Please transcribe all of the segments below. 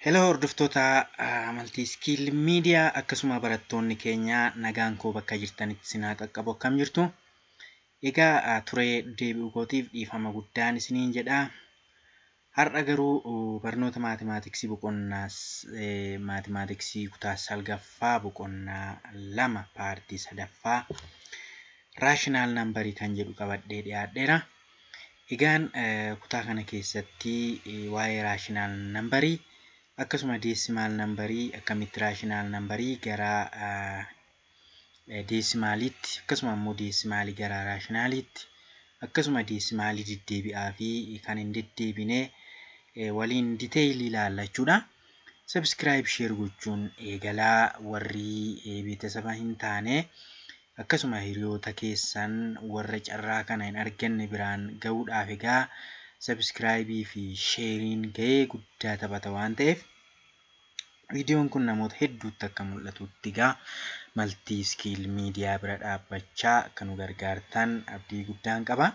Hello hordoftoota amantii skill media akkasuma barattoonni keenya nagaan koo bakka jirtanitti sinaa qaqqabu akkam jirtu. Egaa turee deebi'uu kootiif dhiifama guddaan isiniin jedha. Har'a garuu barnoota maatimaatiksii boqonnaas maatimaatiksii kutaa salgaffaa boqonnaa 2 paartii sadaffaa raashinaal nambarii kan jedhu qabadhee dhiyaadheera. Egaan kutaa kana keessatti waa'ee raashinaal nambarii akkasuma deesimaal nambarii akkamitti raashinaal nambarii gara deesimaaliitti akkasuma immoo deesimaalii gara raashinaaliitti akkasuma deesimaalii deddeebi'aa fi kan hin deddeebine waliin diteeyilii ilaallachuudha. Subscribe share gochuun eegalaa warri beeksisa hin taane akkasuma hiriyoota keessan warra carraa kana hin arganne biraan ga'uudhaaf egaa subscribe fi sharing ga'ee guddaa taphata waan ta'eef viidiyoon kun namoota hedduutti akka mul'atutti egaa maltii skill media bira dhaabbachaa akka nu gargaartan abdii guddaan qaba.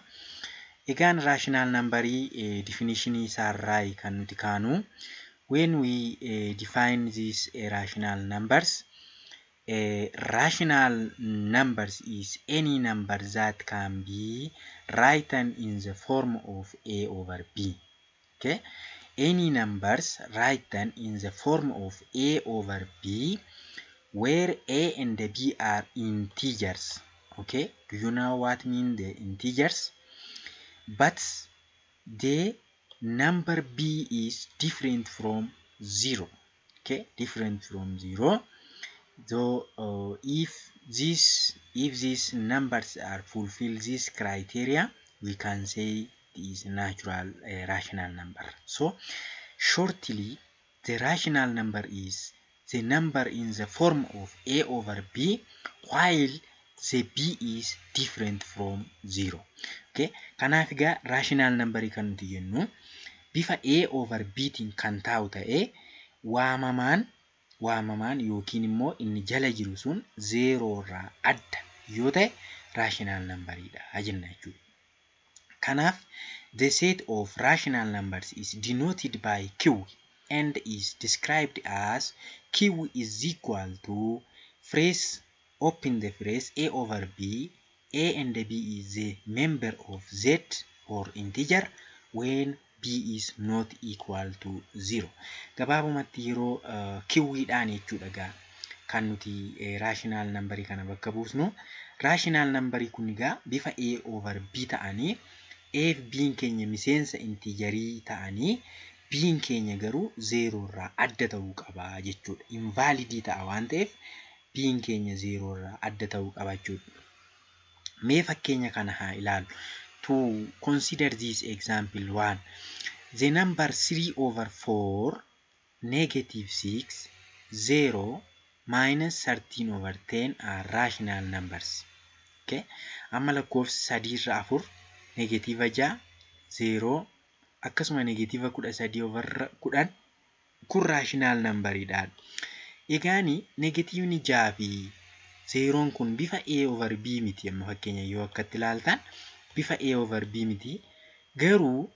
Egaan raashinaal nambarii definition isaarraa kan nuti kaanu when we define these rational numbers, rational numbers is any number that can be written in the form of a over b. Okay, any numbers written in the form of a over b where a and b are integers. Okay, do you know what mean the integers? But the number b is different from 0. Okay, different from 0. So if these numbers are fulfill this criteria, we can say it is natural rational number. So shortly, the rational number is the number in the form of a over b while the b is different from 0. Okay, kanaaf egaa raashinaal nambarii kan nuti jennu bifa a over b tiin kan taa'u ta'ee waamamaan yookiin immoo inni jala jiru sun 0 irraa adda yoo ta'e raashinaal nambariidha jenna jechuudha. Kanaaf the set of rational numbers is denoted by q and is described as q is equal to phrase open the phrase a over b. A and b is the member of z or integer when b is not equal to 0. Gabaabumatti yeroo q-dhaan jechuudha egaa kan nuti raashinaal nambarii kana bakka buusnu. Raashinaal nambarii kun egaa bifa a over b ta'anii a fi b'n keenya miseensa integerii ta'anii b'n keenya garuu 0 irraa adda ta'uu qaba jechuudha. Invalidii ta'a waan ta'eef b'n keenya 0 irraa adda ta'uu qaba jechuudha. Mee fakkeenya kana haa ilaallu. To consider this example 1, the number 3 over 4 negative 6 0 minus 13 over 10 are rational numbers. Okay, amma lakkoofsi 3 irraa 4 negative 6 0 akkasuma negative 13 over 10 kun raashinaal nambariidha. Egaani negative 6 fi 0 kun bifa a over b miti. Amma fakkeenya yoo akkatti ilaaltan bifa a over b miti, garuu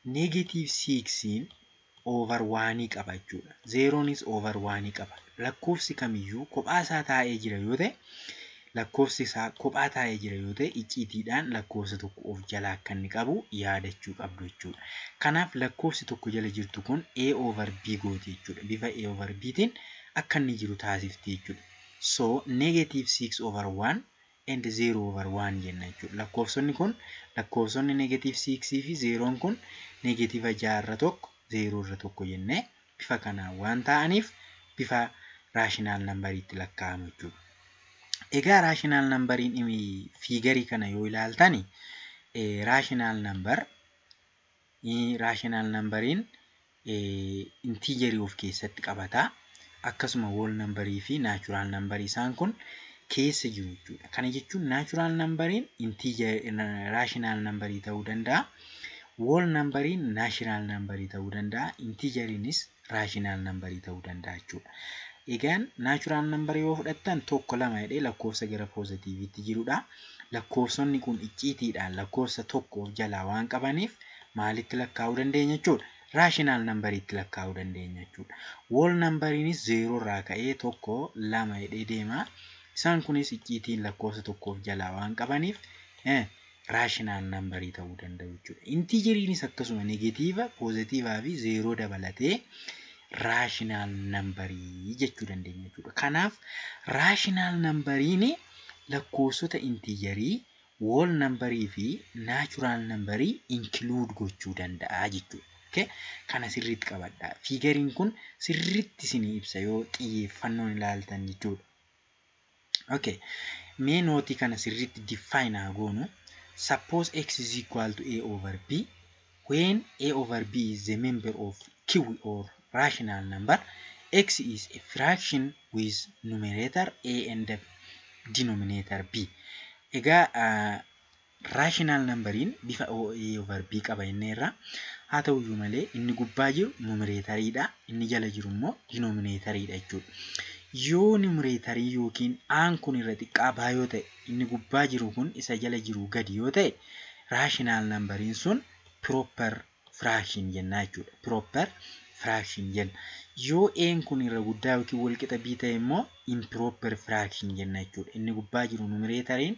negative 6 over 1 qaba jechuudha. 0nis over 1 qaba. Lakkoofsi kamiyyuu kophaa isaa taa'ee jira yoo ta'e lakkoofsi isaa kophaa taa'ee jira yoo ta'e icciitiidhaan lakkoofsa tokko of jalaa akka inni qabu yaadachuu qabdu jechuudha. Kanaaf lakkoofsi tokko jala jirtu kun a over b gooti jechuudha. Bifa a over b tiin akka inni jiru taasifti jechuudha. So negative 6 over 1 and 0 over 1 jenna jechuudha. Lakkoofsonni kun lakkoofsonni negative 6 fi 0 kun negative 6 irra tokko 0 irra tokko jennee bifa kanaan waan ta'aniif bifa raashinaal nambariitti lakkaa'amu jechuudha. Egaa raashinaal nambariin fiigarii kana yoo ilaaltani raashinaal nambariin integerii of keessatti qabata. Akkasuma whole nambarii fi natural nambarii isaan kun keessa jiru jechuudha. Kana jechuun natural nambariin raashinaal nambarii ta'uu danda'a. Whole nambariin naashinaal nambarii ta'uu danda'a. Integeriinis raashinaal nambarii ta'uu danda'a jechuudha. Egaan naachuraal nambarii yoo fudhattan tokko lama jedhee lakkoofsa gara poozitiiviitti jirudha. Lakkoofsonni kun icciitiidhaan lakkoofsa tokko of jalaa waan qabaniif maalitti lakkaa'uu dandeenya jechuudha? raashinaal nambariitti lakkaa'uu dandeenya jechuudha. Whole nambariinis 0 irraa ka'ee 1 2 jedhee deema. Isaan kunis icciitiin lakkoofsa tokkoof jalaa waan qabaniif raashinaal nambarii ta'uu danda'u jechuudha. Intiijeriinis akkasuma negatiiva, poozitiivaa fi 0 dabalatee raashinaal nambarii jechuu dandeenya jechuudha. Kanaaf raashinaal nambariin lakkoofsota intiijerii, whole nambarii fi naachuraal nambarii include gochuu danda'a jechuudha. Okay? Kana sirriitti qabadhaa. Fiigariin kun sirriitti isinii ibsa yoo xiyyeeffannoon ilaaltan jechuudha. Okay. Mee nootii kana sirriitti define haa goonu. Suppose x is equal to a over b. When a over b is the member of q or rational number, x is a fraction with numerator a and denominator b. Egaa rational numberiin bifa a over b qaba inneerra. Haa ta'uyyuu malee inni gubbaa jiru numereetariidha, inni jala jiru immoo dinominatoriidha jechuudha. Yoo numeretarii yookiin aan kun irra xiqqaa baa yoo ta'e, inni gubbaa jiru kun isa jala jiru gadi yoo ta'e, raashinaal nambariin sun proper fraction jenna jechuudha. Proper fraction jenna. Yoo een kun irra guddaa yookiin walqixa bii ta'e immoo improper fraction jenna jechuudha. Inni gubbaa jiru numeretariin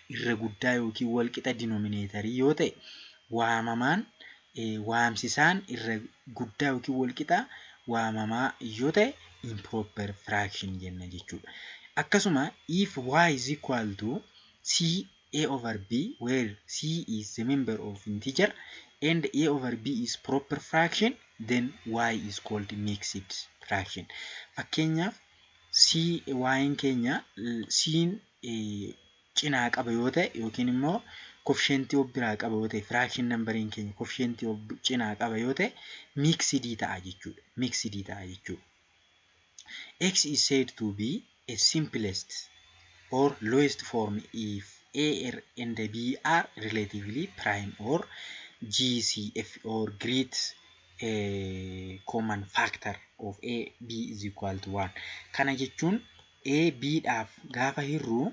irra guddaa yookiin walqixa denominatorii yoo ta'e, waamsisaan irra guddaa yookiin walqixa waamamaa yoo ta'e improper fraction jenna jechuudha. Akkasuma if y is equal to c a over b where c is the member of integer and a over b is proper fraction, then y is called mixed fraction. Fakkeenyaaf yn keenya c'n cinaa qaba yoo ta'e yookiin immoo koefficientii of biraa qaba yoo ta'e, fraction numberiin keenya koefficientii of cinaa qaba yoo ta'e, mixed ta'a jechuudha. Mixed ta'a jechuudha. X is said to be a simplest or lowest form if a and b are relatively prime or GCF or great common factor of a b is equal to 1. Kana jechuun a b dhaaf gaafa hirru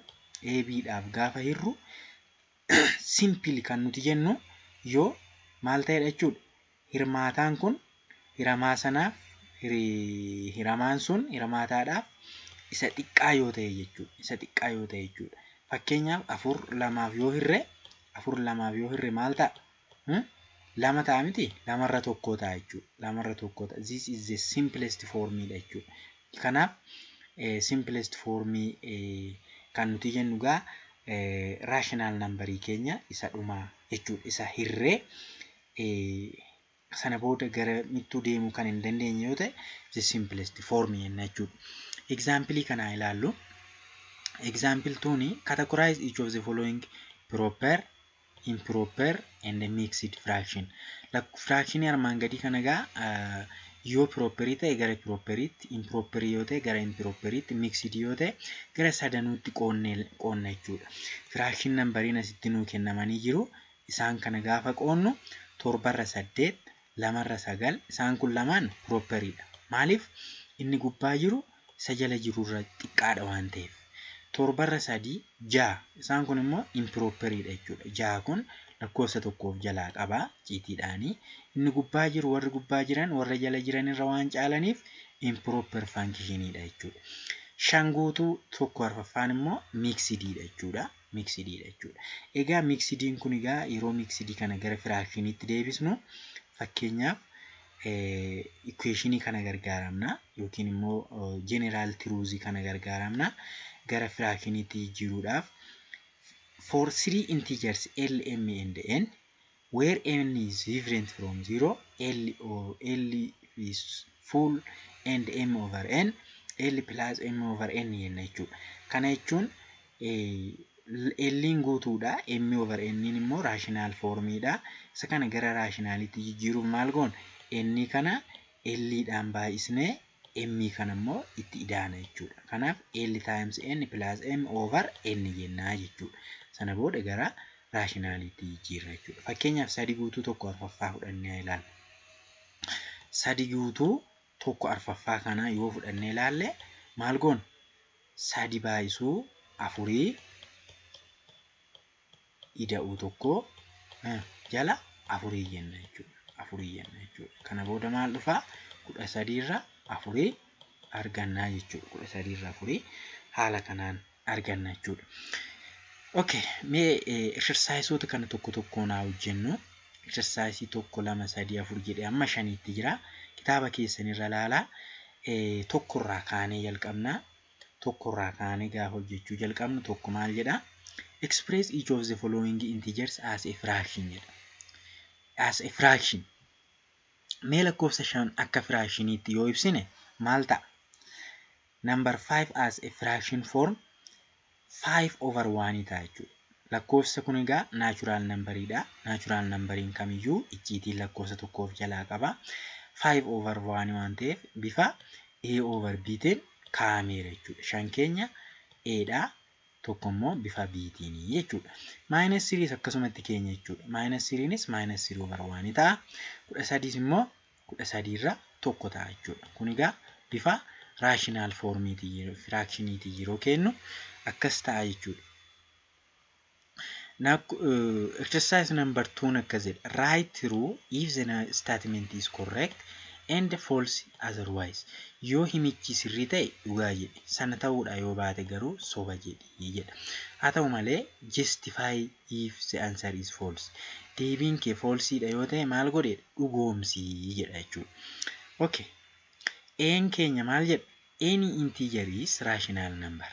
simple kan nuti jennu yoo maal ta'edha jechuudha. Hirmaataan kun hiramaa sanaaf hiramaan sun hirmaataadhaaf isa xiqqaa yoo ta'e jechuudha. Isa xiqqaa yoo ta'e jechuudha. Fakkeenyaaf 4 2 yoo hirre maal ta'a? 2 ta'a miti? 2 irra tokko ta'a jechuudha. 2 irra tokko ta'a. This is the simplest formidha jechuudha. Kanaaf simplest formii kan nuti jennu gaa raashinaal nambarii keenya isa dhumaa jechuudha. Isa hirree sana booda gara mittuu deemuu kan hin dandeenye yoo ta'e the simplest form jenna jechuudha. Example kana ilaallu. Example 2 categorize each of the following proper, improper and mixed fraction. Fraction armaan gadii kana gaa yoo properii ta'e gara properiitti, improper yoo ta'e gara improperiitti, mixed yoo ta'e gara sadanuutti qoonna jechuudha. Fraction numberiin asitti nuu kennamanii jiru. Isaan kana gaafa qoonnu 7 irra 8, 2 irra 9, isaan kun lamaan properiidha. Maaliif? Inni gubbaa jiru isa jala jiru irra xiqqaadha waan ta'eef. 7 irra 3, 6, isaan kun immoo improperiidha jechuudha. 6 kun lakkoofsa tokkoof jalaa qabaa ciitiidhaanii. Inni gubbaa jiru warri gubbaa jiran warra jala jiran irra waan caalaniif improper functionidha jechuudha. 5 guutuu 1/4 immoo mixedidha jechuudha. Mixedidha jechuudha. Egaa mixediin kun egaa yeroo mixedii kana gara fractionitti deebisnu fakkeenyaaf equationii kana gargaaramna yookiin immoo general truth kana gargaaramna gara fractionitti jiruudhaaf. For 3 integers L, M and N, where N is different from 0, L is full and M over N, L plus M over N jenna jechuudha. Kana jechuun L guutuudha, M over N immoo raashinaal foormiidha. Isa kana gara raashinaalitti jijjiiruuf maal goon? N kana L dhaan baay'isnee M kana immoo itti idaana jechuudha. Kanaaf L times N plus M over N jenna jechuudha. Sana booda gara raashinaalitti jijjiirra jechuudha. Fakkeenyaaf 3 guutuu 1/4 fudhannee ilaalla. 3 guutuu 1/4 kana yoo fudhannee ilaalle maal goon? 3 baay'isuu 4 ida'uu tokko jala 4 jenna jechuudha. afurii jenna jechuudha. Kana booda maal dhufaa? 13 irraa afurii argannaa jechuudha. 13 irraa afurii haala kanaan arganna jechuudha. Okay, mee exerciseota kana tokko tokkoon haa hojjennu. Exercise 1 2 3 4 jedhee amma 5tti jira. Kitaaba keessan irra ilaalaa. Tokkorraa kaanee jalqabnaa. Tokkorraa kaanee gaafa hojjechuu jalqabnu tokko maal jedhaa? Express each of the following integers as a fraction jedha. As a fraction. Mee lakkoofsa 5 akka fractioniitti yoo ibsine maal ta'a? Number 5 as a fraction form 5/1 ta'a jechuudha. Lakkoofsa kun egaa natural number'idha. Natural number'iin kamiyyuu icciitiin lakkoofsa tokkoof jalaa qaba. 5/1 waan ta'eef bifa A/B'tiin kaa'ameera jechuudha. 5 keenya A'dha, tokko immoo bifa B'tiin jechuudha. -3 akkasumatti keenya jechuudha. -3nis -3/1 ta'a. 13 immoo 13 irra tokko ta'a jechuudha. Kun egaa bifa rational formiitiin fractioniitiin yeroo kennu akkas ta'a jechuudha. Now, exercise number 2 akkas jedha. Write true if the statement is correct and false otherwise. Yoo himichi sirrii ta'e dhugaa jedhe, sana ta'uudha yoo baate garuu soba jedhe jedha. Haa ta'u malee justify if the answer is false. Deebiin kee falseidha yoo ta'e maal godhe? Dhugoomsii jedha jechuudha. Okay. Een keenya maal jedha? Any integer is rational number.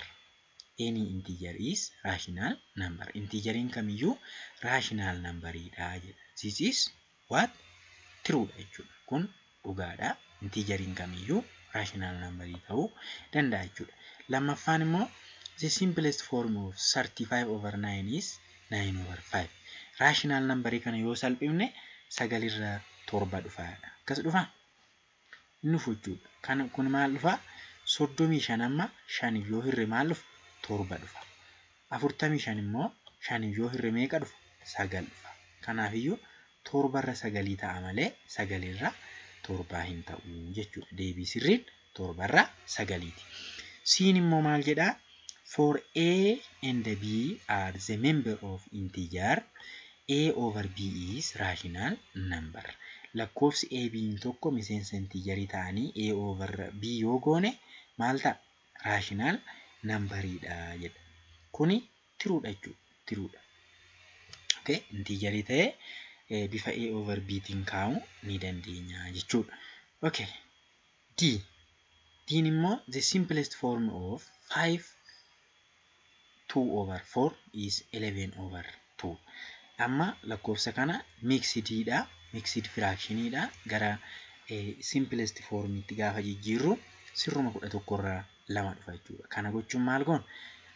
Any integer is rational number. Integeriin kamiyyuu rational number'idha jedha. This is what? True'dha jechuudha. Kun dhugaadha. Integeriin kamiyyuu rational number'ii ta'uu danda'a jechuudha. Lammaffaan immoo the simplest form of 35/9 is 9/5. Rational number'ii kana yoo salphifne 9 irraa 7 dhufaadha. Akkas dhufaa? Inni dhufu jechuudha. Kun maal dhufaa? 35 amma 5 yoo hirre maal dhufa? 7 dhufa. 45 immoo 5 yoo hirre meeqa dhufa? 9 dhufa. Kanaafiyyuu 7 irra 9 ta'a malee 9 irra 7 hin ta'u jechuudha. Deebii sirriin 7 irra 9ti. Siin immoo maal jedhaa? For A and B are the member of integer, A/B is rational number. Lakkoofsi A, B tokko miseensa integerii ta'anii A/B yoo goone maal ta'a? Rational number'idha jedha. Kuni true'dha jechuudha. True'dha. Okay, integerii ta'ee bifa A/B'tiin kaa'uu ni dandeenya jechuudha. Okay. D'n immoo the simplest form of 5/2/4 is 11/2. Amma lakkoofsa kana mixed'dha. Mixed fraction'idha. Gara simplest formitti gaafa jijjiirru sirruma 11 irraa 2 dhufa jechuudha. Kana gochuun maal goona?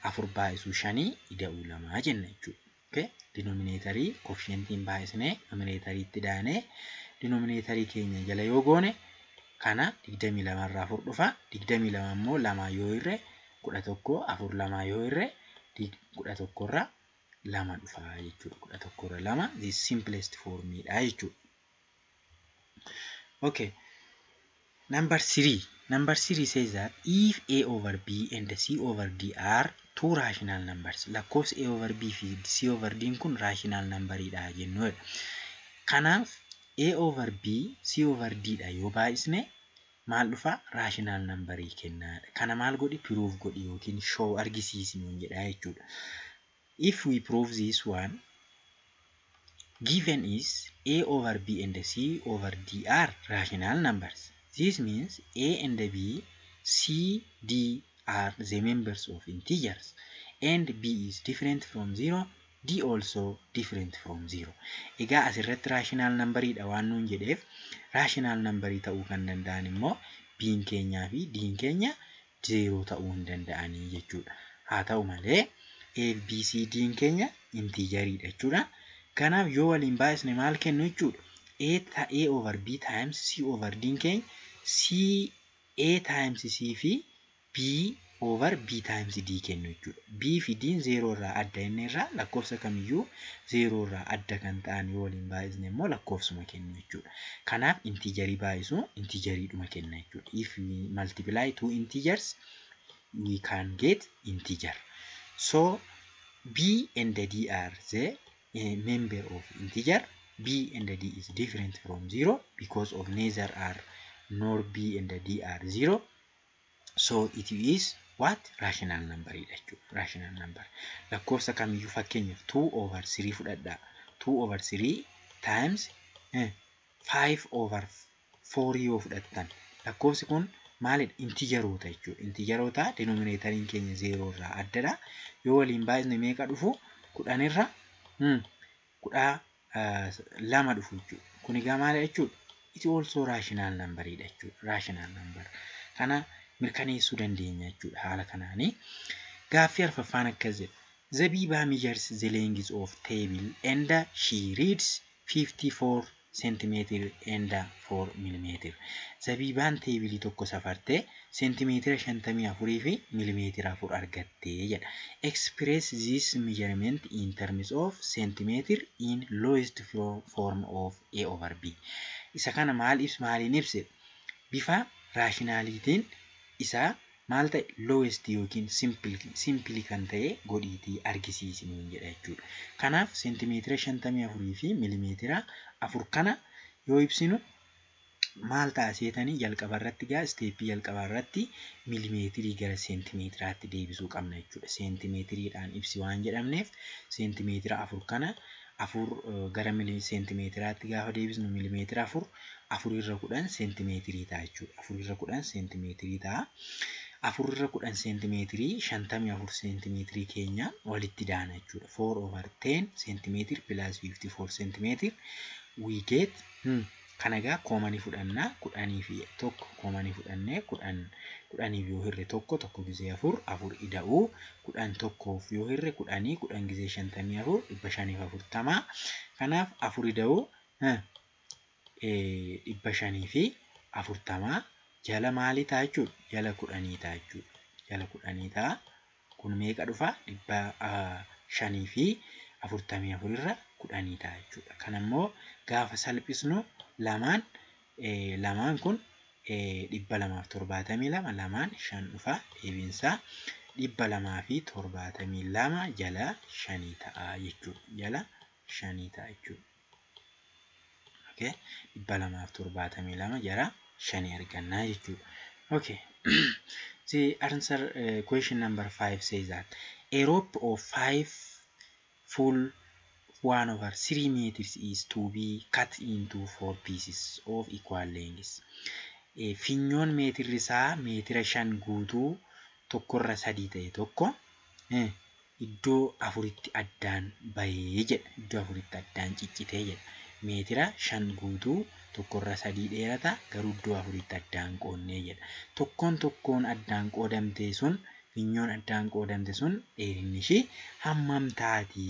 4 baay'isuu 5 ida'uu 2 jenna jechuudha. Okay? Denominatorii coefficientiin baay'isnee numeratariitti daanee denominatorii keenya jala yoo goone kana 22 irraa 4 dhufa. 22 immoo 2 yoo hirre 11, 4 2 yoo hirre 11 irraa 2 dhufa jechuudha. 11 irraa 2 the simplest form'idha jechuudha. Okay. Number 3. Number 3 says that if A/B and C/D are two rational numbers. Lakkoofsi A/B fi C/D kun rational number'idha jennuudha. Kanaaf A/B C/D dha yoo baay'isne maal dhufa? Rational number'ii kennaadha. Kana maal godhi? Prove godhi yookiin show argisiisnu jedha jechuudha. If we prove this one, given is A/B and C/D are rational numbers. This means A and B, C, D are the members of integers, and B is different from 0, D also different from 0. Egaa asirratti rational number'idha waan nuun jedheef rational number'ii ta'uu kan danda'an immoo B'n keenyaa fi D'n keenya 0 ta'uu hin danda'anii jechuudha. Haa ta'u malee A, B, C, D'n keenya integeridha jechuudha. Kanaaf yoo waliin baay'isne maal kennu jechuudha? A/B times C/D keenya C A times C fi B/B times D kennu jechuudha. B fi D 0 irraa adda inni irraa lakkoofsa kamiyyuu 0 irraa adda kan ta'an yoo waliin baay'isne immoo lakkoofsuma kennu jechuudha. Kanaaf integerii baay'isu integeriidhuma kenna jechuudha. If we multiply two integers, we can get integer. So B and D are the member of integer. B and D is different from 0 because of neither R nor B and D are 0. So it is what? Rational number jechuudha. Rational number. Lakkoofsa kamiyyuu fakkeenyaaf 2/3 fudhadhaa. 2/3 times 5/4 yoo fudhattan lakkoofsi kun maalidha? Intijeroota jechuudha. Intijeroota denominatoriin keenya 0 irraa addadha. Yoo waliin baay'isne meeqa dhufu? 10 irra 2 dhufu jechuudha. Kun egaa maal jechuudha? It also rational number jechuudha. Rational number. Kana mirkaneessuu dandeenya jechuudha. Haala kanaanii gaaffii arfaffaan akkas jedha. Zabiba measures the length of table and she reads 54 centimeter and 4 millimeter. Zabibaan teebilii tokko safartee seentimeetira 54 fi milimeetira 4 argattee jedha. Express this measurement in terms of centimeter in lowest form of A/B. Isa kana maaliin ibse? Bifa raashinaalitiin isa maal ta'e lowest yookiin simpli kan ta'e godhiitii argisiisnuu jedha jechuudha. Kanaaf seentimeetira 54 fi milimeetira 4 kana yoo ibsinu maal ta'a seetanii jalqaba irratti steepii jalqaba irratti milimeetirii gara seentimeetiraatti deebisuu qabna jechuudha. Seentimeetiriidhaan ibsi waan jedhamneef seentimeetira 4 kana 4 gara seentimeetiraatti gaafa deebisnu milimeetira 4 irra 10 seentimeetirii ta'a jechuudha. 4 irra 10 seentimeetirii ta'a. 4 irra 10 seentimeetirii 54 seentimeetirii keenya walitti daana jechuudha. 4/10 seentimeetir plus 54 seentimeetir we get kana egaa koomanii fudhannaa 10 fi 1 koomanii fudhannee 10 yoo hirre tokko gizee 4 ida'uu 10 tokkoof yoo hirre 10 gizee 54 540 kanaaf 4 ida'uu 540 jala maalii ta'a jechuudha? Jala 10 ta'a jechuudha. Jala 10 ta'a. Kun meeqa dhufa? 544 irra 10 ta'a jechuudha. Kanammoo gaafa salphisnu lamaan kun 272 lamaan 5 dhufa deebiinsaa 272 jala 5 ta'a jechuudha. Jala 5 ta'a jechuudha. Okay, 272 jala 5 argannaa jechuudha. Okay. The answer question number 5 says that a rope of 5 full 1/3 meters is to be cut into 4 pieces of equal lengths. Finyoon meetirri isaa meetira 5 guutuu tokkorra 3 ta'e tokko iddoo 4tti addaan bahee jedha. Iddoo 4tti addaan ciccitee jedha. Meetira 5 guutuu tokkorra 3 dheerata garuu iddoo 4tti addaan qoonnee jedha. Tokkoon addaan qoodamte sun finyoon addaan qoodamte sun dheerinni ishee hammam taati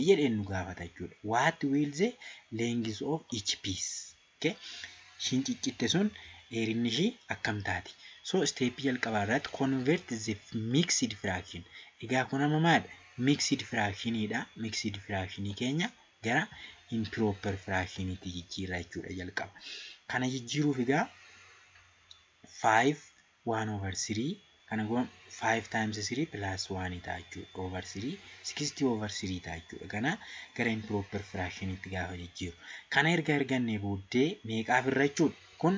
jedheen nu gaafata jechuudha. What will the length of each piece? Okay. Shin ciccitte sun dheerinni ishee akkam taati? So step jalqabaa irratti convert the mixed fraction. Egaa kun amma maal? Mixed fractionidha. Mixed fractionii keenya gara improper fractionity jijjiirra jechuudha jalqaba. Kana jijjiiruuf egaa 5 1/3 kana goon 5 times 3 plus 1 ta'a jechuudha. Over 3 60/3 ta'a jechuudha. Kana gara improper fractionity gaafa jijjiiru. Kana erga arganne booddee meeqaaf irra jechuudha? Kun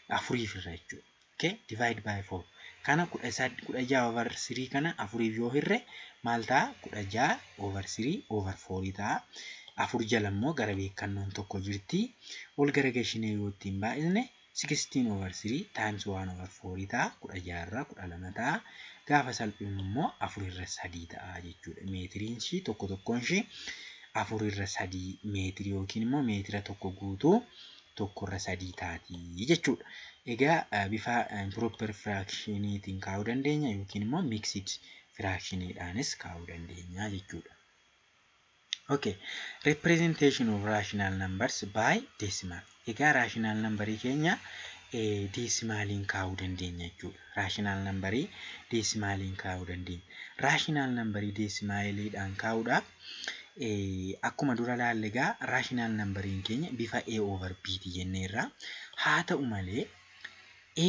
4 irra jechuudha. Okay, divide by 4. Kana 16/3 kana 4 yoo hirre maal ta'a? 16/3/4 ta'a. 4 jala immoo gara beekannoon tokko jirti. Ol gara gashinee yoo ittiin baay'isne 16/3 times 1/4 ta'a. 16 irraa 12 ta'a. Gaafa salphinu immoo 4 irra 3 ta'a jechuudha. Meetiriin ishii tokkoon ishii 4 irra 3 meetiri yookiin immoo meetira tokko guutuu tokkorra 3 taati jechuudha. Egaa bifa improper fractionitiin kaa'uu dandeenya yookiin immoo mixed fractioniidhaanis kaa'uu dandeenya jechuudha. Okay, representation of rational numbers by decimal. Egaa rational numberii keenya decimaliin kaa'uu dandeenya jechuudha. Rational numberii decimaliin kaa'uu dandeenya. Rational numberii decimaliidhaan kaa'uudhaaf akkuma dura laalle egaa rational numberiin keenya bifa A/B ti jenneerra. Haa ta'u malee A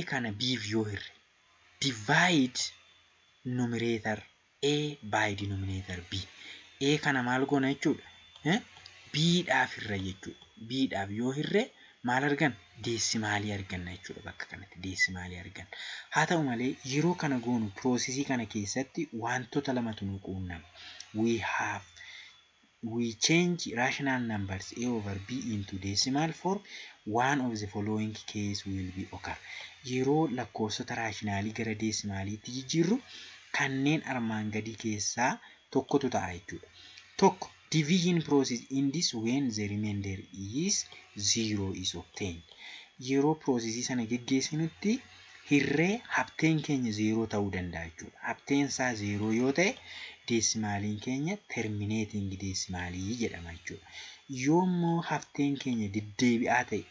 kana B'f yoo hirre divide numerator A by denominator B. A kana maal goona jechuudha? B'dhaaf hirra jechuudha. B'dhaaf yoo hirre maal argan? Deesimaalii arganna jechuudha. Bakka kanatti deesimaalii arganna. Haa ta'u malee yeroo kana goonu piroosesii kana keessatti wantoota lamatu nu quunnama. We change rational numbers a over b into decimal form. One of the following case will be occur. Yeroo lakkoofsota raashinaalii gara deesimaaliitti jijjiirru kanneen armaan gadii keessaa tokkotu ta'a jechuudha. Tokko, division process in this when the remainder is 0 is obtained. Yeroo piroosesii sana geggeessinutti hirree hafteen keenya 0 ta'uu danda'a jechuudha. Hafteen isaa 0 yoo ta'e deesimaaliin keenya terminating deesimaalii jedhama jechuudha. Yoommoo hafteen keenya deddeebi'aa ta'e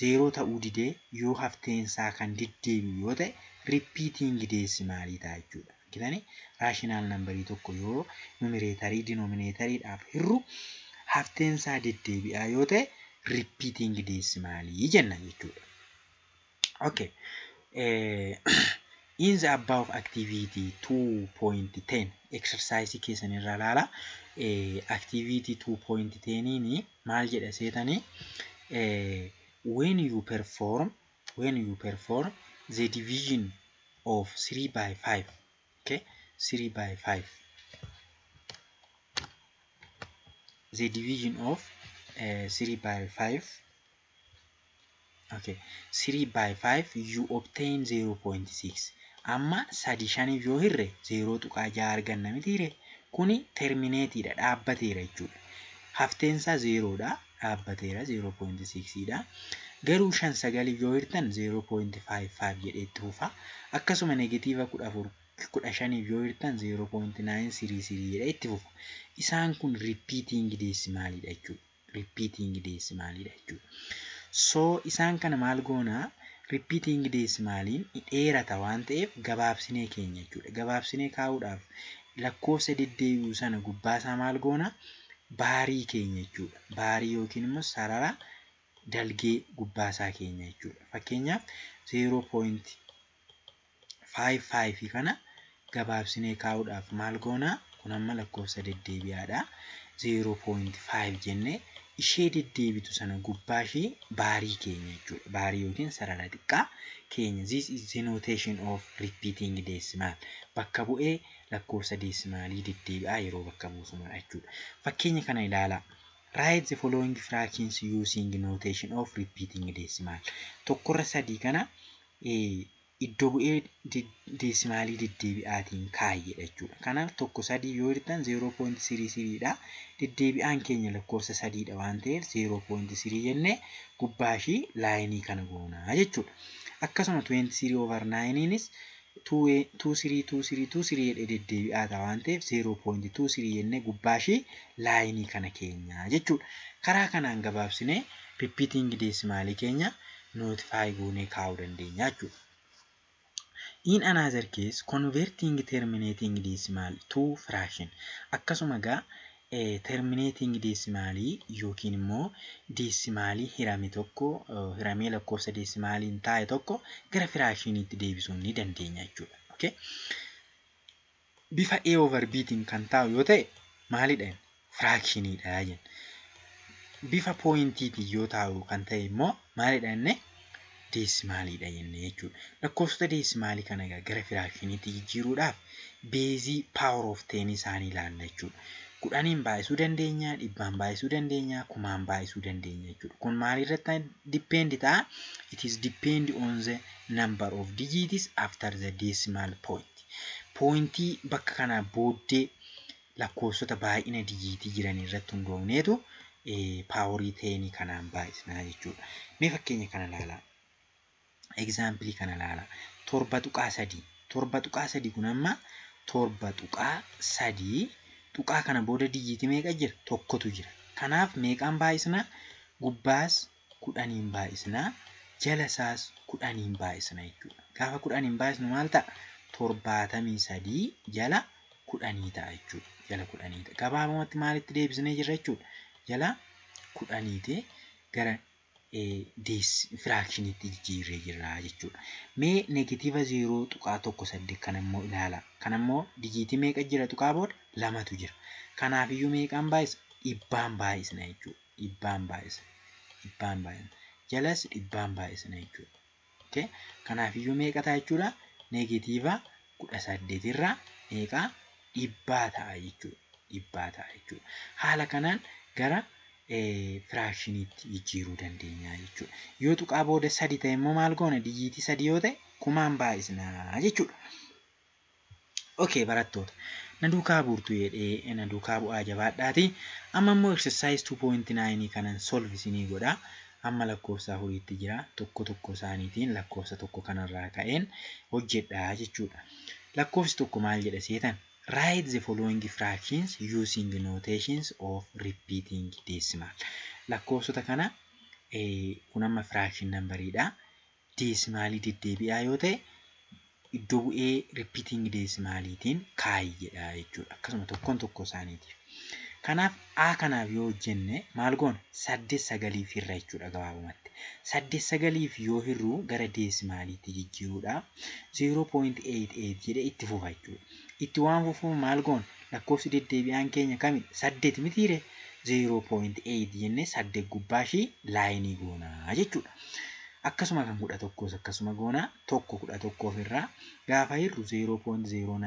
0 ta'uu didee yoo hafteen isaa kan deddeebi'u yoo ta'e repeating deesimaalii ta'a jechuudha. Kitani raashinaal nambarii tokko yoo numereetarii dinominaatariidhaaf hirru hafteen isaa deddeebi'aa yoo ta'e repeating deesimaalii jenna jechuudha. Okay. In the above activity 2.10 exercise keessan irraa ilaala. Activity 2.10 ni maal jedha seetanii when you perform the division of 3 by 5. Okay, 3 by 5. The division of 3 by 5. Okay, 3 by 5 you obtain 0.6. Amma sadi shaniif yoo hirre 0.6 arganna mitiire. Kuni terminateedha, dhaabbateera jechuudha. Hafteen isaa 0dha, dhaabbateera 0.6 dha. Garuu 5 sagaliif yoo hirtan 0.55 jedheetti fufa. Akkasuma negatiiva 15 yoo hirtan 0.933 jedhee itti fufa. Isaan kun repeating deesimaalidha jechuudha. Repeating deesimaalidha jechuudha. So isaan kana maal goona? Repeating deesimaaliin dheerata waan ta'eef gabaabsinee keenya jechuudha. Gabaabsinee kaa'uudhaaf lakkoofsa deddeebi'u sana gubbaasaa maal goona? Baarii keenya jechuudha. Baarii yookiin immoo sarara dalgee gubbaasaa keenya jechuudha. Fakkeenyaaf 0.55 kana gabaabsinee kaa'uudhaaf maal goona? Kun amma lakkoofsa deddeebi'aadha. 0.5 jennee ishee deddeebitu sana gubbaa ishee baarii keenya jechuudha. Baarii yookiin sarara xiqqaa keenya. This is the notation of repeating decimal. Bakka bu'ee lakkoofsa deesimaalii deddeebi'aa yeroo bakka buusumudha jechuudha. Fakkeenya kana ilaalaa. Write the following fractions using notation of repeating decimal. Tokkorra sadii kana iddoo bu'ee deesimaalii deddeebi'aatiin kaayedha jechuudha. Kanaaf tokko sadii yoo hirtan 0.33 dha. Deddeebi'aan keenya lakkoofsa sadiidha waan ta'eef 0.3 jennee gubbaa ishee laayinii kana goonaa jechuudha. Akkasuma 23/9nis 23 jedhee deddeebi'aa ta'a waan ta'eef 0.23 jennee gubbaa ishee laayinii kana keenya jechuudha. Karaa kanaan gabaabsinee repeating deesimaalii keenya notify goonee kaa'uu dandeenya jechuudha. In another case, converting terminating decimal to fraction. Akkasuma gaa terminating deesimaalii yookiin immoo deesimaalii hirame tokko hiramee lakkoofsa deesimaaliin taa'e tokko gara firaashiniitti deebisuu ni dandeenya jechuudha. Okay? Bifa A over B'tiin kan taa'u yoo ta'e maalidha? Firaakshiniidha jenna. Bifa pooyintiitiin yoo taa'u kan ta'e immoo maalidha jennee? Deesimaalidha jennee jechuudha. Lakkoofsota deesimaalii kana gara firaakshiniitti jijjiiruudhaaf beezii power of 10 isaanii ilaalla jechuudha. 10 baay'isuu dandeenya, 100 baay'isuu dandeenya, 1000 baay'isuu dandeenya jechuudha. Kun maalirratti depend ta'a? It is depend on the number of digits after the decimal point. Pointii bakka kana booddee lakkoofsota baay'ina digiitii jiran irratti hundoofneetu paaworii 10 kanaan baay'isnaa jechuudha. Mee fakkeenya kana ilaalaa. Example kana ilaala. 7.3. 7.3 kun amma 7.3 tuqaa kana booda digiitii meeqa jira? Tokkotu jira. Kanaaf meeqaan baay'isna? Gubbaas 10 baay'isna, jala isaas 10 baay'isna jechuudha. Gaafa 10 baay'isnu maal ta'a? 73 jala 10 ta'a jechuudha. Jala 10 ta'a. Gabaabumatti maalitti deebisnee jirra jechuudha? Jala 10 ta'e gara firaakshiniitti jijjiirree jirra jechuudha. Mee negatiiva 0.18 kana immoo ilaala. Kana immoo digiitii meeqa jira tuqaa booda? 2tu jira. Kanaaf iyyuu meeqaan baay'isa? dhibbaan baay'isna jechuudha. Dhibbaan baay'isna. Jalas dhibbaan baay'isna jechuudha. Okay? Kanaafiyyuu meeqa ta'a jechuudha? Neegatiiva 18 irraa meeqa? Dhibbaa ta'a jechuudha. Haala kanaan gara firaakshiniitti jijjiiruu dandeenya jechuudha. Yoo tuqaa booda 3 ta'e immoo maal goona? Dijiitii 3 yoo ta'e kumaan baay'isna jechuudha. Okay, barattoota. Na duukaa buurtu jedhee na duukaa bu'aa jabaadhaati. Amma immoo exercise 2.9 kanan solve isinii godha. Amma lakkoofsa afuriitti jira. Tokko isaaniitiin lakkoofsa tokko kanarraa ka'een hojjedhaa jechuudha. Lakkoofsi tokko maal jedha seetan? Write the following fractions using notations of repeating decimal. Lakkoofsota kana kun amma fraction number'idha. Desimaalii deddeebi'aa yoo ta'e iddoo bu'ee repeating decimaliitiin kaa'i jedha jechuudha. Akkasuma tokko isaaniitiif. Kanaaf A kanaaf yoo hojjenne maal goona? 8 9 irra jechuudha gabaabumatti. 8 9 yoo hirruu gara deesimaaliitti jijjiiruudhaaf 0.88 jedhee itti fufa jechuudha. Itti waan fufuuf maal goona? Lakkoofsi deddeebi'aan keenya kami? 8 mitiire 0.8 jennee 8 gubbaa ishii laayinii goonaa jechuudha. Akkasuma kan 11 akkasuma goonaa tokko 11 ofirraa gaafa hirru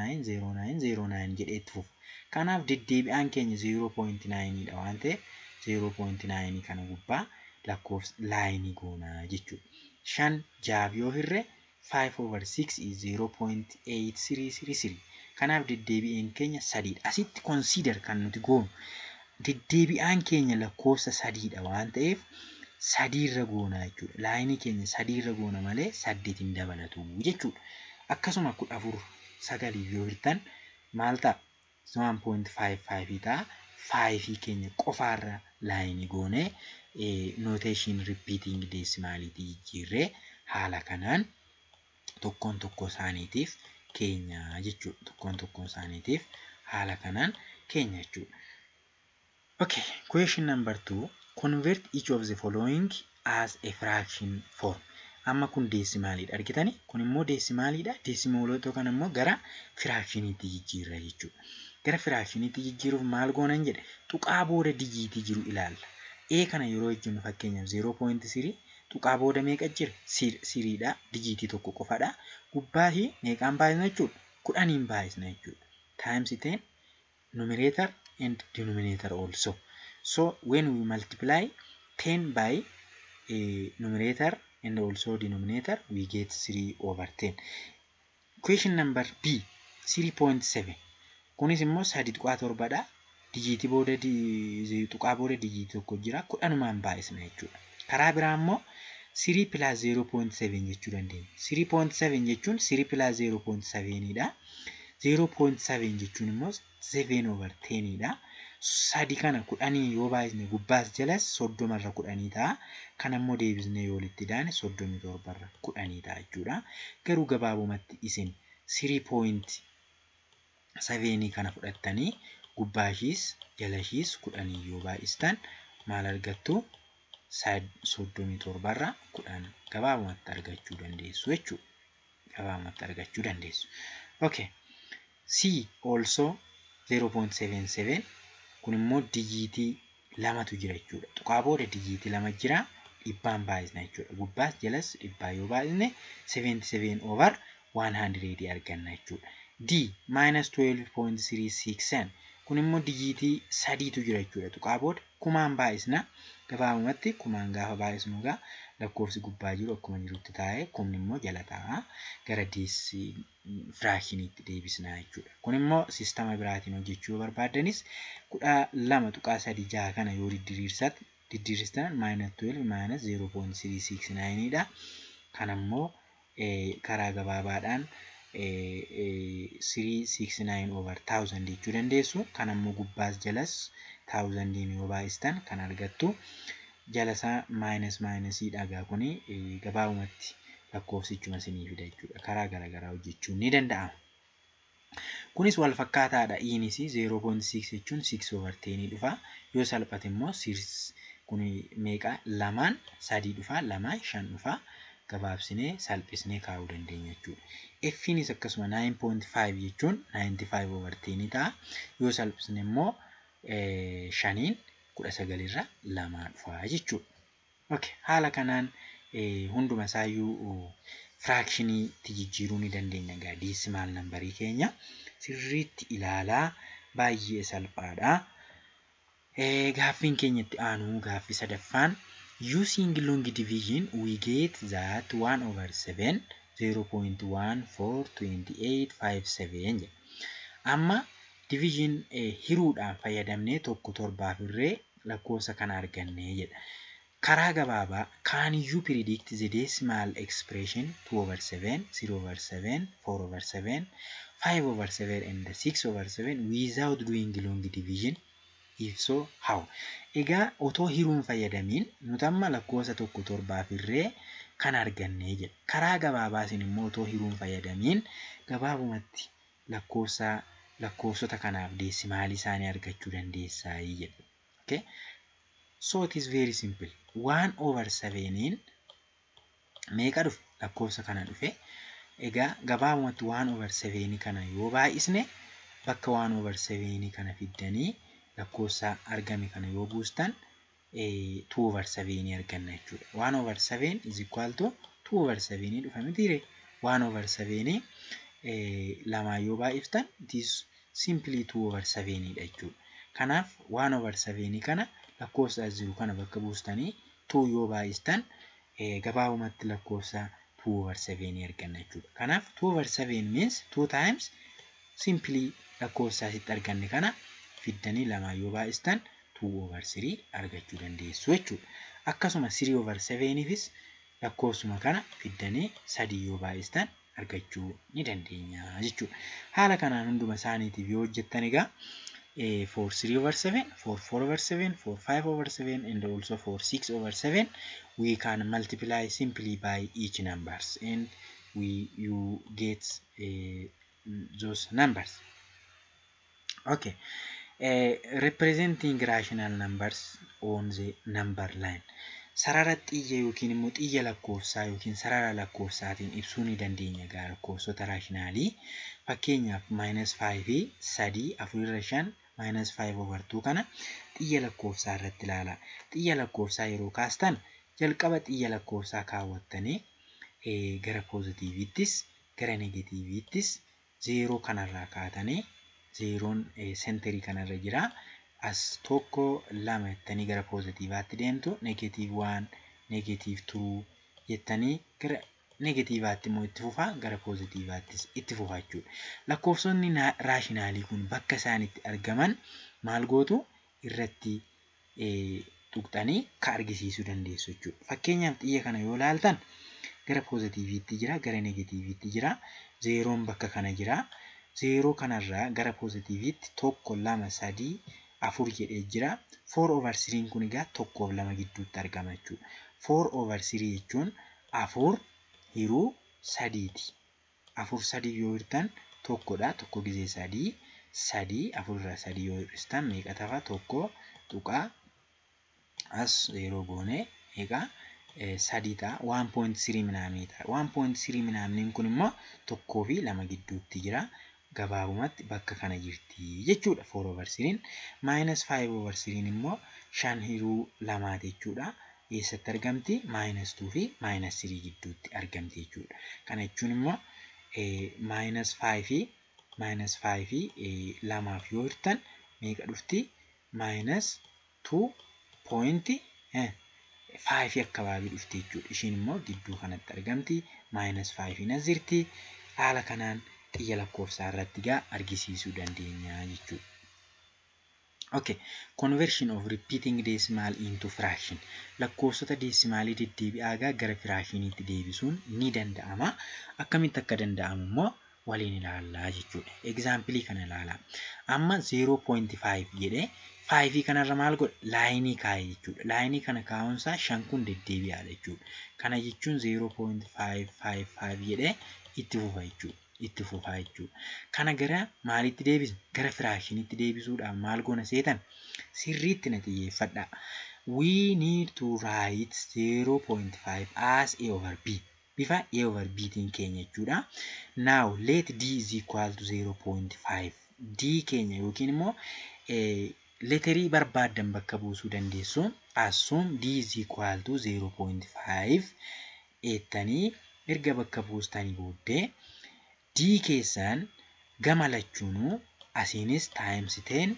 0.090909 jedhee itti fufa. Kanaaf deddeebi'aan keenya 0.9 dha waan ta'eef 0.9 kana gubbaa lakkoofsa laayinii goonaa jechuudha. 5 6 yoo hirre 5/6 is 0.8333. Kanaaf deddeebi'aan keenya 3 dha. Asitti consider kan nuti goonu deddeebi'aan keenya lakkoofsa 3 dha waan ta'eef 3 irra goonaa jechuudha. Laayinii keenya 3 irra goona malee 8 hin dabalatu jechuudha. Akkasuma 14 9 yoo hirtan maal ta'a? 1.55 ta'a. 5 keenya qofaarra laayinii goonee notation repeating decimaliitii jijjiirree haala kanaan tokko isaaniitiif keenya jechuudha. Tokko isaaniitiif haala kanaan keenya jechuudha. Okay, question number 2. Convert each of the following as a fraction form. Amma kun desimaalidha argitani? Kun immoo desimaalidha. Desimaalota kan immoo gara fractioniitti jijjiirra jechuudha. Gara fractioniitti jijjiiruuf maal goonan jedhe? Tuqaa booda dijiitii jiru ilaalla. A kana yeroo jennu fakkeenyaaf 0.3 tuqaa booda meeqa jira? 3dha. Dijiitii tokko qofadha. Gubbaa fi meeqaan baay'isna jechuudha? 10 baay'isna jechuudha. Times 10 numerator and denominator also. So when we multiply 10 by numerator and also denominator, we get 3/10. Question number B, 3.7. Kunis immoo 3.7dha. Dijiitii booda tuqaa booda dijiitii tokko jira. 10 baay'isna jechuudha. Karaa biraa immoo 3 plus 0.7 jechuu dandeenya. 3.7 jechuun 3 plus 0.7dha. 0.7 jechuun immoo 7/10dha. 3 kana 10 yoo baay'isne gubbaas jalas 30 irra 10 ta'a. Kana immoo deebisnee yoo walitti daane 37 irra 10 ta'a jechuudha. Garuu gabaabumatti isin 3.7 kana fudhattanii gubbaashiis jalashiis 10 yoo baay'istan maal argattu? 37 irra 10 gabaabumatti argachuu dandeessu jechuudha. Okay. C also 0.77. Kun immoo dijiitii lamatu jira jechuudha. Tuqaa booda dijiitii lama jira. Dhibbaan baay'isna jechuudha. Gubbaas jalas dhibbaa yoo baay'isne 77/100 arganna jechuudha. D minus 12.367. Kun immoo dijiitii 3tu jira jechuudha. Tuqaa booda kumaan baay'isna. Gabaabumatti kumaan gaafa baay'isnu egaa lakkoofsi gubbaa jiru akkuma jirutti taa'ee kumni immoo jala taa'a. Gara fraactioniitti deebisna jechuudha. Kun immoo siistama biraatiin hojjechuu barbaadanis 12.36 kana yoo diddiirsatan minus 12 minus 0.369dha. Kana immoo karaa gabaabaadhaan 369/1000 jechuu dandeessu. Kana immoo gubbaas jalas 1000 yoo baay'istan kan argattu jalasaa minus dhagaa kuni gabaabumatti lakkoofsichuma isinii fida jechuudha. Karaa garaagaraa hojjechuun ni danda'ama. Kunis wal fakkaataadha. Inis 0.6 jechuun 6/10 dhufa. Yoo salphate immoo kun meeqa? 2 3 dhufa, 2 5 dhufa. Gabaabsinee salphisnee kaa'uu dandeenya jechuudha. F'nis akkasuma 9.5 jechuun 95/10 ta'a. Yoo salphisne immoo 5 19 irraa 2 dhufa jechuudha. Okay, haala kanaan hunduma isaayyuu fraactioniitti jijjiiruu ni dandeenya egaa decimal nambarii keenya sirriitti ilaalaa, baay'ee salphaadha. Gaaffiin keenya itti aanu gaaffii sadaffaan using long division we get that 1/7 0.142857 jedha. Amma division hiruudhaan fayyadamnee tokko torbaaf irree lakkoofsa kana argannee jedha. Karaa gabaabaa can you predict the decimal expression 2/7, 0/7, 4/7, 5/7 and 6/7 without doing long division? If so, how? Egaa otoo hiruun fayyadamiin nuti amma lakkoofsa tokko torbaaf irree kan argannee jedha. Karaa gabaabaatiin immoo otoo hiruun fayyadamiin gabaabumatti lakkoofsota kanaaf deesimaalii isaanii argachuu dandeessaa jedha. Okay? So it is very simple. 1/7 meeqa dhufe? Lakkoofsa kana dhufe. Egaa gabaabumatti 1/7 kana yoo baay'isne bakka 1/7 kana fiddanii lakkoofsa argame kana yoo buustan 2/7 arganna jechuudha. 1/7 is equal to 2/7 dhufa mitiire. 1/7 lama yoo baay'iftan it is simply 2/7 dha jechuudha. Kanaaf 1/7 kana lakkoofsa jiru kana bakka buustanii 2 yoo baay'istan gabaabumatti lakkoofsa 2/7 arganna jechuudha. Kanaaf 2/7 means 2 times simply lakkoofsa asitti arganne kana fiddanii lama yoo baay'istan 2/3 argachuu dandeessu jechuudha. Akkasuma 3/7fis lakkoofsuma kana fiddanii 3 yoo baay'istan argachuu ni dandeenya jechuudha. Haala kanaan hunduma isaaniitiif yoo hojjettan egaa for 3/7, for 4/7, for 5/7 and also for 6/7 we can multiply simply by each numbers and you get those numbers. Okay. Representing rational numbers on the number line. Sarara xiyya yookiin immoo xiyya lakkoofsaa yookiin sarara lakkoofsaatiin ibsuu ni dandeenya egaa lakkoofsota raashinaalii. Fakkeenyaaf -5 fi 3, 4/5, -5/2 kana xiyya lakkoofsaa irratti ilaala. Xiyya lakkoofsaa yeroo kaastan jalqaba xiyya lakkoofsaa kaawwattanii gara poozitiiviittis gara negatiiviittis 0 kanarraa kaatanii 0 senterii kanarra jira. As tokko lama jettanii gara poozitiivaatti deemtu, -1, -2 jettanii gara negatiivaatti immoo itti fufaa, gara poozitiivaattis itti fufaa jechuudha. Lakkoofsonni raashinaalii kun bakka isaan itti argaman maal gootu irratti tuqxanii ka argisiisuu dandeessu jechuudha. Fakkeenyaaf xiyya kana yoo ilaaltan gara poozitiiviitti jira, gara negatiiviitti jira, 0 bakka kana jira. 0 kanarraa gara poozitiiviitti 1, 2, 3, 4 jedhee jira. 4/3 kun egaa 1 fi 2 gidduutti argama jechuudha. 4/3 jechuun 4 hiruu 3ti. 4 3 yoo hirtan 1dha. 1 gizee 3 3 4 irraa 3 yoo hir'istan meeqa ta'a? 1 tuqaa as 0 goone egaa 3 ta'a. 1.3 ምናምን ta'a. 1.3 ምናምን kun immoo 1 fi 2 gidduutti jira. Gabaabumatti bakka kana jirti jechuudha 4/3. -5/3 immoo 5 hiruu 2 jechuudha. Eessatti argamti? -2 fi -3 gidduutti argamti jechuudha. Kana jechuun immoo -5 fi 2 yoo hirtan meeqa dhufti? -2.5 akkabaabii dhufti jechuudha. Ishiin immoo gidduu kanatti argamti. -5 as jirti. Haala kanaan xiyya lakkoofsaa irratti egaa argisiisuu dandeenya jechuudha. Okay, conversion of repeating decimal into fraction. Lakkoofsota deesimaalii deddeebi'aa gara firaashiniitti deebisuun ni danda'ama. Akkamitti akka danda'amu immoo waliin ilaallaa jechuudha. Example kana ilaalaa. Amma 0.5 jedhee 5 kanarra maal godha? Laayinii kaa'e jechuudha. Laayinii kana kaa'uunsaa 5 kun deddeebi'aadha jechuudha. Kana jechuun 0.555 jedhee itti fufa jechuudha. Itti fufaa jechuudha. Kana gara maalitti deebisna? Gara firaashiniitti deebisuudhaan maal goona seetan? Sirriitti na xiyyeeffadhaa. We need to write 0.5 as a over b. Bifa a over b tiin keenya jechuudha. Now let d is equal to 0.5. D keenya yookiin immoo leterii barbaadan bakka buusuu dandeessu. Assume d is equal to 0.5 jettanii erga bakka buustanii booddee d keessaan gama lachuunuu asiinis times 10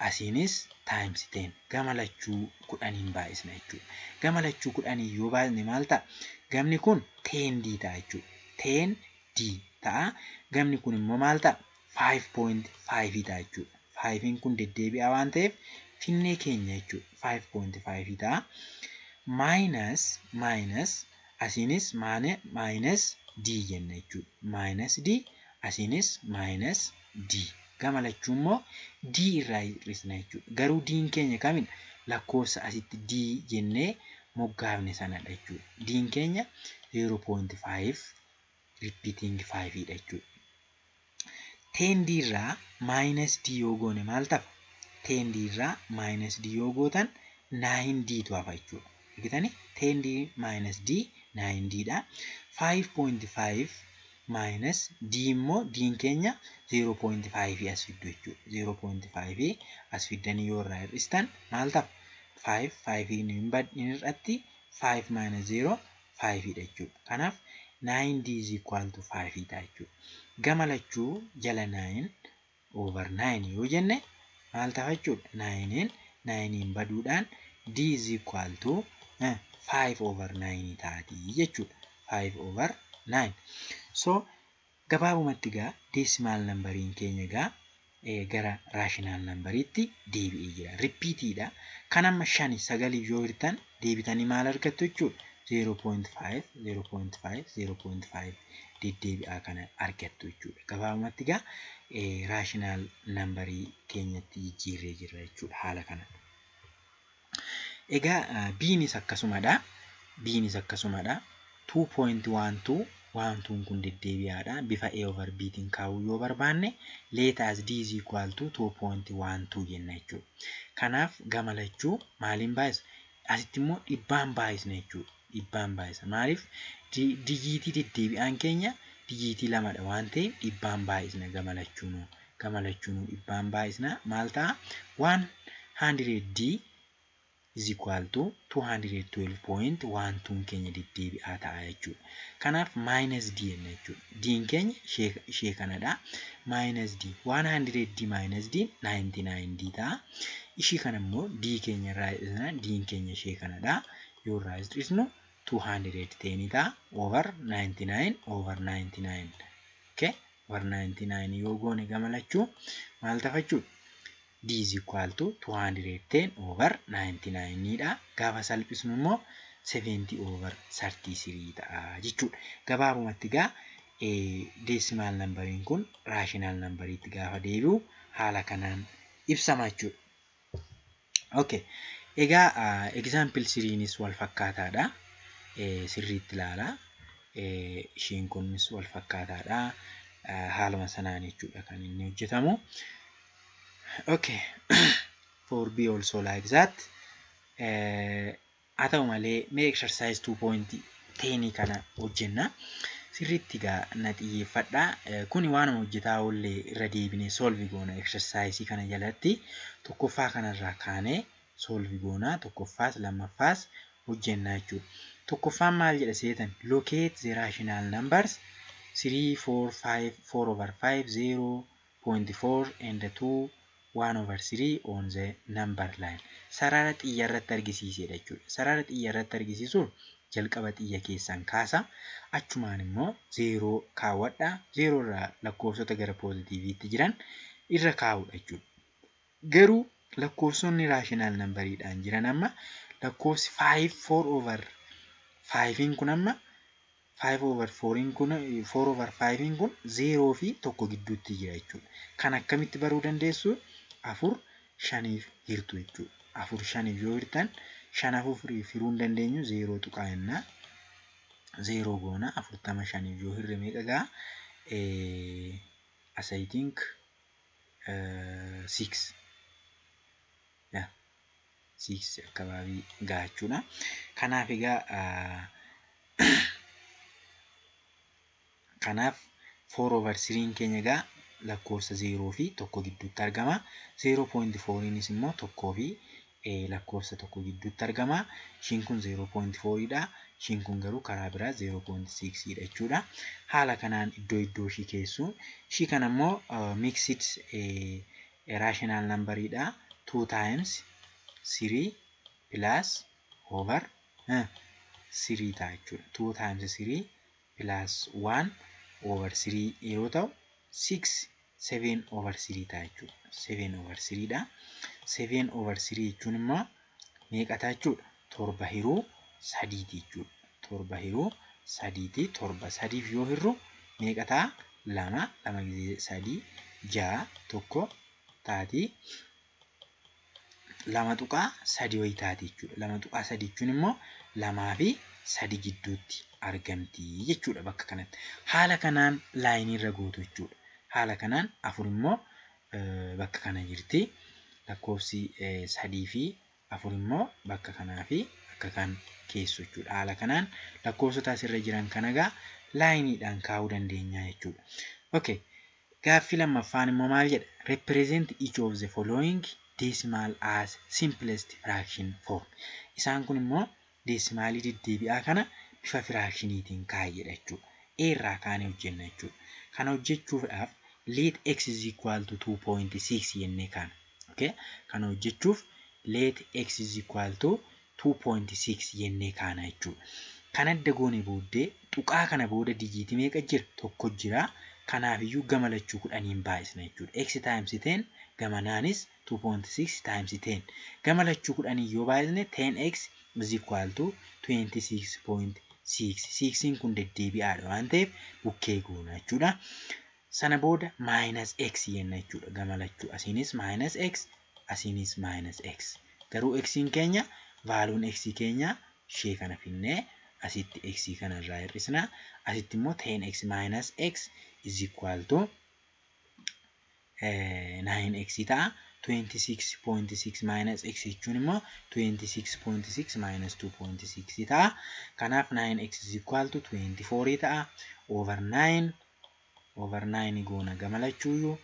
asiinis times 10 gama lachuu 10 baay'isna jechuudha. Gama lachuu 10 yoo baay'isne maal ta'a? Gamni kun 10d ta'a jechuudha. 10d ta'a. Gamni kun immoo maal ta'a? 5.5 ta'a jechuudha. 5 kun deddeebi'aa waan ta'eef finnee keenya jechuudha. 5.5 ta'a. Minus asiinis minus d jenna jechuudha. Minus d asiinis minus d. Gama lachuu immoo d irraa hir'isna jechuudha. Garuu d'n keenya kamidha? Lakkoofsa asitti d jennee moggaafne sanadha jechuudha. D'n keenya 0.5 repeating 5 dha jechuudha. 10d irraa minus d yoo goone maal ta'a? 10d irraa minus d yoo gootan 9d tu hafa jechuudha. Argitanii? 10d minus d 9d dha. 5.5 minus d immoo d'n keenya 0.5 as fiddu jechuudha. 0.5 as fiddanii yoo irraa hir'istan maal ta'a? 5 hin hir'atti 5 minus 0 5 dha jechuudha. Kanaaf 9d is equal to 5 ta'a jechuudha. Gama lachuu jala 9 over 9 yoo jenne maal ta'a jechuudha? 9 baduudhaan d is equal to 5 over 9 taati jechuudha. 5 over 9. So gabaabumatti gaa decimal numberiin keenya gaa gara rational numberiitti deebi'ee jira. Repeatidha. Kan amma 5 9 yoo hirtan deebitanii maal argattu jechuudha? 0.5 0.5 0.5 deddeebi'aa kana argattu jechuudha. Gabaabumatti gaa rational numberii keenyatti jijjiirree jirra jechuudha haala kana. Egaa b'nis akkasumadha. B'nis akkasumadha. 2.12 12 kun deddeebi'aadha. Bifa a over b'tiin kaa'uu yoo barbaanne let as d is equal to 2.12 jenna jechuudha. Kanaaf gama lachuu maaliin baay'isa? Asitti immoo dhibbaan baay'isna jechuudha. Dhibbaan baay'isa. Maaliif? Dijiitii deddeebi'aan keenya dijiitii lamadha waan ta'eef dhibbaan baay'isna gama lachuunuu. Gama lachuunuu dhibbaan baay'isna. Maal ta'a? 100d is equal to 212.12 keenya deddeebi'aa ta'a jechuudha. Kanaaf minus d jenna jechuudha. D'n keenya ishee kanadha. Minus d 100d minus d 99d ta'a. Ishii kana immoo d keenya irraa hir'isna. D'n keenya ishee kanadha. Yoo irraa hir'isnu 210 ta'a over 99 over 99. Okay? Over 99 yoo goone gama lachuu maal ta'a jechuudha? d is equal to 210 over 99 dha. Gaafa salphisnu immoo 70 over 33 ta'a jechuudha. Gabaabumatti gaa decimal numberiin kun rational numberiitti gaafa deebi'u haala kanaan ibsama jechuudha. Okay. Egaa example 3nis wal fakkaataadha. Sirriitti ilaala. Isheen kunis wal fakkaataadha. Haaluma sanaan jechuudha kan inni hojjetamu. Okay. For B also like that. Haa ta'u malee mee exercise 2.10 kana hojjenna. Sirriitti gaa na xiyyeeffadha. Kuni waanuma hojjetaa oollee irra deebinee solve goona exercise kana jalatti. Tokkoffaa kanarraa kaanee solve goona. Tokkoffaas lammaffaas hojjenna jechuudha. Tokkoffaan maal jedha seetan? Locate the rational numbers 3, 4, 5, 4 over 5, 0.4 and 2, 1 over 3 on the number line. Sarara xiyya irratti argisiisedha jechuudha. Sarara xiyya irratti argisiisuun jalqaba xiyya keessan kaasa. Achumaan immoo 0 kaawwadha. 0 irraa lakkoofsota gara positiiviitti jiran irra kaa'udha jechuudha. Garuu lakkoofsonni rational numberiidhaan jiran amma lakkoofsi 5 4 over 5 kun amma 5 over 4 kun 4 over 5 kun 0 fi 1 gidduutti jira jechuudha. Kan akkamitti baruu dandeessu? 4 5 hirtu jechuudha. 4 5 yoo hirtan 5 4 firuu hin dandeenyu 0 tuqaa jenna. 0 goona 45 yoo hirre meeqa gaa? As I think 6. Yeah. 6 akkababii gaa jechuudha. Kanaaf egaa kanaaf 4 over 3 keenya egaa lakkoofsa 0 fi 1 gidduutti argama. 0.4nis immoo 1 fi lakkoofsa 1 gidduutti argama. Ishiin kun 0.4 dha. Ishiin kun garuu karaa biraa 0.6 dha jechuudha. Haala kanaan iddoo ishii keessu. Ishii kana immoo mixed rational number dha. 2 times 3 plus over 3 ta'a jechuudha. 2 times 3 plus 1 over 3 yeroo ta'u 6 7 over 3 ta'a jechuudha. 7 over 3 dha. 7 over 3 jechuun immoo meeqa ta'a jechuudha? 7 hiruu 3 jechuudha. 7 hiruu 3 7 3 yoo hirru meeqa ta'a? 2 2 ጊዜ 3 6 1 taati. 2 tuqaa 3 wayii taati jechuudha. 2 tuqaa 3 jechuun immoo 2 fi 3 gidduutti argamti jechuudha bakka kanatti. Haala kanaan laayinii irra gootu jechuudha. Haala kanaan 4 immoo bakka kana jirti. Lakkoofsi 3 fi 4 immoo bakka kanaa fi bakka kan keessu jechuudha. Haala kanaan lakkoofsota asirra jiran kana egaa laayiniidhaan kaa'uu dandeenya jechuudha. Okay. Gaaffii lammaffaan immoo maal jedha? Represent each of the following decimal as simplest fraction form. Isaan kun immoo deesimaalii deddeebi'aa kana bifa firaakshiniitiin kaa'edha jechuudha. A irraa kaanee hojjenna jechuudha. Kana hojjechuudhaaf let x is equal to 2.6 jennee kaana. Okay? Kana hojjechuuf let x is equal to 2.6 jennee kaana jechuudha. Kan adda goone booddee tuqaa kana booda dijiitii meeqa jira? Tokko jira. Kanaaf iyyuu gama lachuu 10 baay'isna jechuudha. X times 10 gamanaanis 2.6 times 10. Gama lachuu 10 yoo baay'isne 10x is equal to 26.6. 6 kun deddeebi'aadha waan ta'eef bukkee goona jechuudha. Sana booda minus x jenna jechuudha. Gama lachuu asiinis minus x, asiinis minus x. Garuu x'n keenya vaaluun x keenya ishee kana finnee asitti x kana irraa hir'isna. Asitti immoo 10x minus x is equal to 9x ta'a. 26.6 minus x jechuun immoo 26.6 minus 2.6 ta'a. Kanaaf 9x is equal to 24 ta'a. Over 9 goona gama lachuuyyuu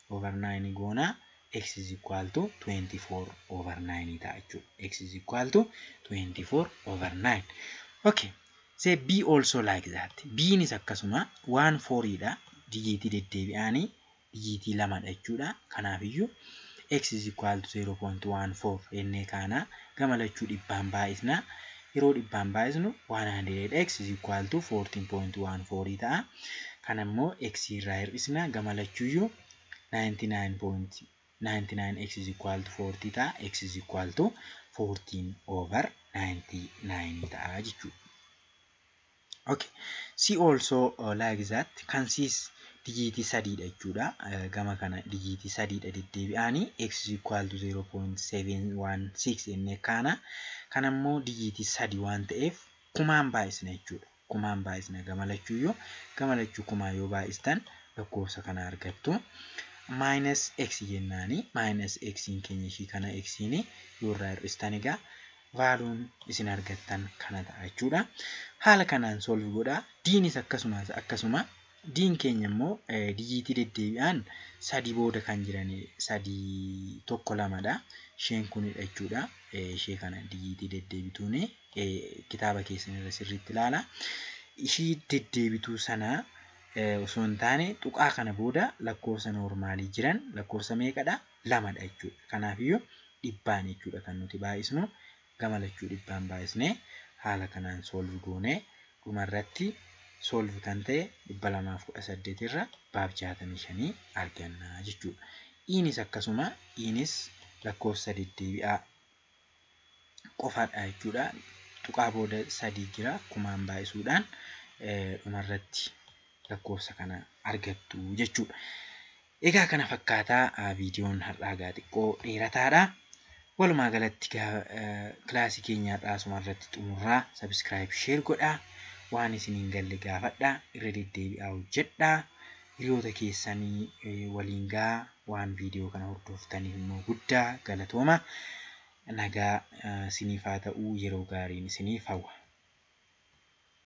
over 9 goona x is equal to 24 over 9 ta'a jechuudha. X is equal to 24 over 9. Okay. Say B also like that. B is akkasuma 1 4 dha. Dijiitii deddeebi'anii dijiitii 2 dha jechuudha. Kanaaf iyyuu x is equal to 0.14 jennee kaana gama lachuu dhibbaan baay'isna. Yeroo dhibbaan baay'isnu 100x is equal to 14.14 ta'a. Kana immoo x irraa hir'isna gama lachuuyyuu 99x is equal to 40 ta'a. X is equal to 14 over 99 ta'a jechuudha. Okay. C also like that consists dijiitii 3 dha jechuudha. Gama kana dijiitii 3 dha deddeebi'anii x is equal to 0.716 jennee kaana. Kana immoo dijiitii 3 waan ta'eef kumaan baay'isna jechuudha. Kumaan baay'isna gama lachuuyyuu. Gama lachuu kumaa yoo baay'istan lakkoofsa kana argattu. Minus x jennaani. Minus x keenya ishii kana x yoo irraa hir'istan egaa vaaluun isin argattan kana ta'a jechuudha. Haala kanaan solve godhaa. Diinis akkasuma diin keenya immoo dijiitii deddeebi'an 3 booda kan jiran 3 1 2 dha. Isheen kunidha jechuudha. Ishee kana dijiitii deddeebituun kitaaba keessan irra sirriitti ilaala. Ishii deddeebituu sana osoo hin taane tuqaa kana booda lakkoofsa noormaalii jiran lakkoofsa meeqadha? 2 dha jechuudha. Kanaaf iyyuu dhibbaan jechuudha kan nuti baay'isnu. Gama lachuu dhibbaan baay'isnee haala kanaan solve goonee dhumarratti solve kan ta'e 218 irra 65 arganna jechuudha. Inis akkasuma inis lakkoofsa deddeebi'aa qofaadha jechuudha. Tuqaa booda 3 jira kumaan baay'isuudhaan dhumarratti lakkoofsa kana argattu jechuudha. Egaa kana fakkaataa viidiyoon har'aa xiqqoo dheerataadha. Walumaa galatti kilaasii keenya har'aa asumarratti xumurraa subscribe share godhaa. Waan isiniin galle gaafadhaa. Irra deddeebi'aa hojjedhaa. Hiriyoota keessanii waliin gaa waan viidiyoo kana hordoftaniif immoo guddaa galatooma. Nagaa isiniif haa ta'uu yeroo gaariin isiniif hawwa.